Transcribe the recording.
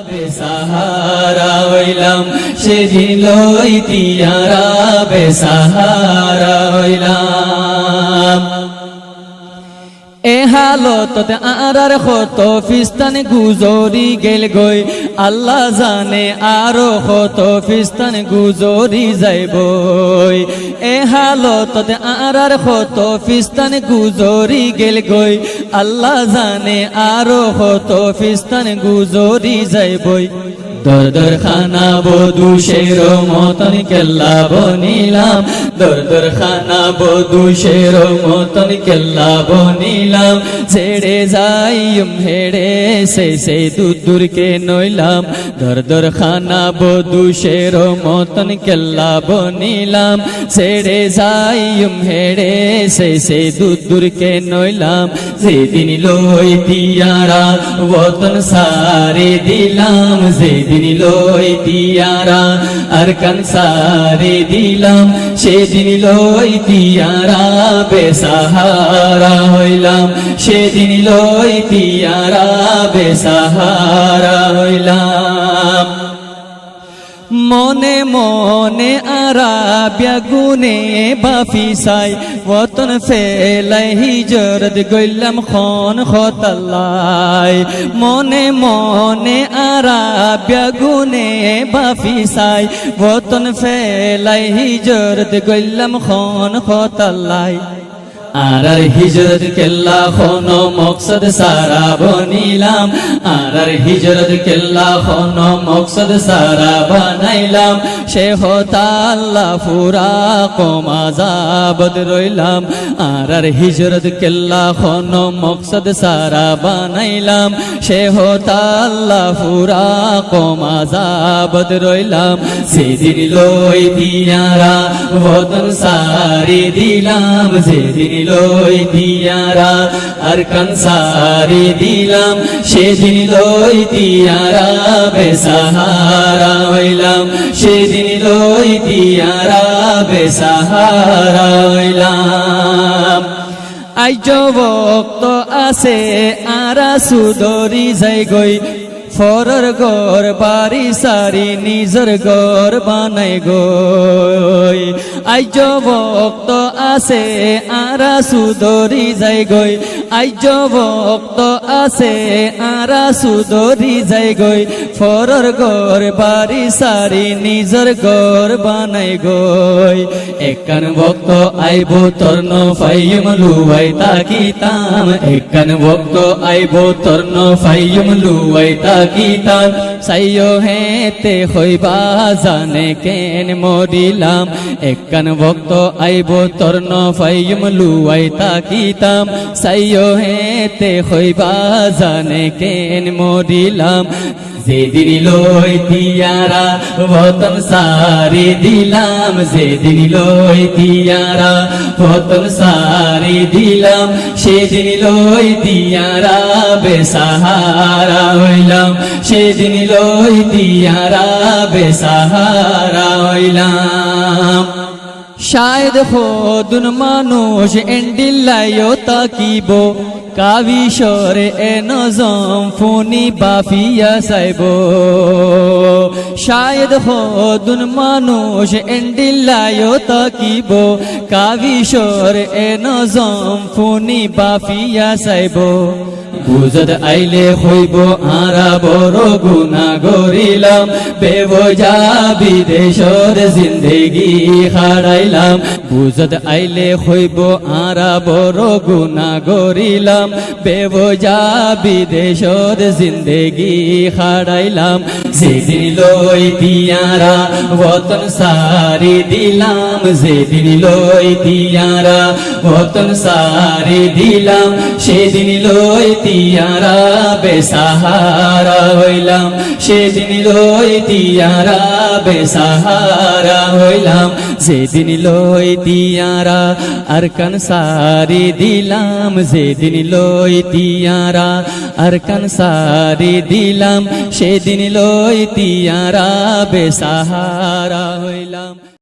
বেসাহারা হইলাম সেদিন লইতিয়ারা বেসাহারা হইলাম। এ হালততে আরার কত ফিস্তান গুজরি গেল গই, আল্লাহ জানে আরো কত ফিস্তান গুজরি যাইবই। এ হালততে আরার কত ফিস্তান গুজরি গেল গই, আল্লাহ জানে আরো কত ফিস্তান গুজরি যাইবই। দর দর খানা বধূশের মতন কেল্লা বনিলাম, দর দর খানা বধূশের মতন কেল্লা বনিলাম। ছেড়ে যাইম হেড়ে সেই দূরকে নইলাম, দর দর খানা বধূশের মতন কেল্লা বনিলাম। ছেড়ে যাইম হেড়ে সেই দূরকে নইলাম। যেদিন লইতিয়ারা বতন সারে দিলাম, যেদিন লইতিয়ারা আরকান সারে দিলাম। সেদিন লইতিয়ারা বেসাহারা হইলাম, সেদিন লইতিয়ারা বেসাহারা হইলাম। মনে মনে আরাবিয়া গুনে বাফিসাই ওতন ফেলাই হিজরত গইলাম খন খতাল্লাই। মনে মনে আরাবিয়া গুনে বাফিসাই ওতন ফেলাই হিজরত গইলাম খন খতাল্লাই। আর হিজরত কেল্লা খনো মকসদ সারা বনিলাম, আর হিজরত কেল্লা খনো মকসদ সারা বানাইলাম। সে হতা আল্লাহ ফুরা কমাজাবদ রইলাম, আর হিজরত কেল্লা খনো মকসদ সারা বানাইলাম। সে হতা আল্লাহ ফুরা কমাজাবদ রইলাম। সেদিন লইতিয়ারা বদন সারি দিলাম, যেদিন লইতিয়ারা আরকান সারি দিলাম। সেদিন লইতিয়ারা বেসাহারা হইলাম, সেদিন লইতিয়ারা বেসাহারা হইলাম। আইজ বক্ত আছে আরা সুদরি যাই গই, ফরর গর বাড়ি সারি নিজর গর বানাই গই। আইজ বক্ত আছে আরা সুদরি যাই গই, আইজ বক্ত আছে আরা সুদরি যাই গই। ফরর গর বাড়ি সারি নিজর গর বানাই গই। একান বক্ত আইব তর্ণ ফাইম লুয়াই তাকিতাম, একান বক্ত আইব তর্ণ ফাইম লুয়াই তাকিতাম। সাইয়ো হেতে হইবা জানে কেন মরিলাম, একান ভক্ত আইব তর্ণ ফাইম লুয়াই তাকিতাম। সাইয়ো হেতে হইবা জানে কেন মরিলাম। যেদিন লইতিয়ারা বতন সারি দিলাম, যেদিন লইতিয়ারা বতন সারি দিলাম। সেদিন লইতিয়ারা বেসাহারা হইলাম, সেদিন লইতিয়ারা বেসাহারা হইলাম। শায়দ খোদুন মানুষ এন্ডিল্লাইও তাকিব, কাবিশরে এ নজম ফুনি বাফিয়া সাইব। শায়দ খোদুন মানুষ এন্ডিল্লাইও তাকিব, কাবিশরে এ নজম ফুনি বাফিয়া সাইব। বুঝদ আইলে হইব আরা বড় গুনাহ গরিলাম, বেবজা বিদেশর জিন্দেগি হারাইলাম। বুঝদ আইলে হইব আরা বড় গুনাহ গরিলাম, বেবজা বিদেশর জিন্দেগি হারাইলাম। যেদিন লইতিয়ারা বতন সারি দিলাম, যেদিন লইতিয়ারা বতন সারি দিলাম। সেদিন লইতিয়ারা বেসাহারা হইলাম, সেদিন লইতিয়ারা বেসাহারা হইলাম। যেদিন লইতিয়ারা আরকান সারি দিলাম, যেদিন লইতিয়ারা আরকান সারি দিলাম। সেদিন লইতিয়ারা বেসাহারা হইলাম।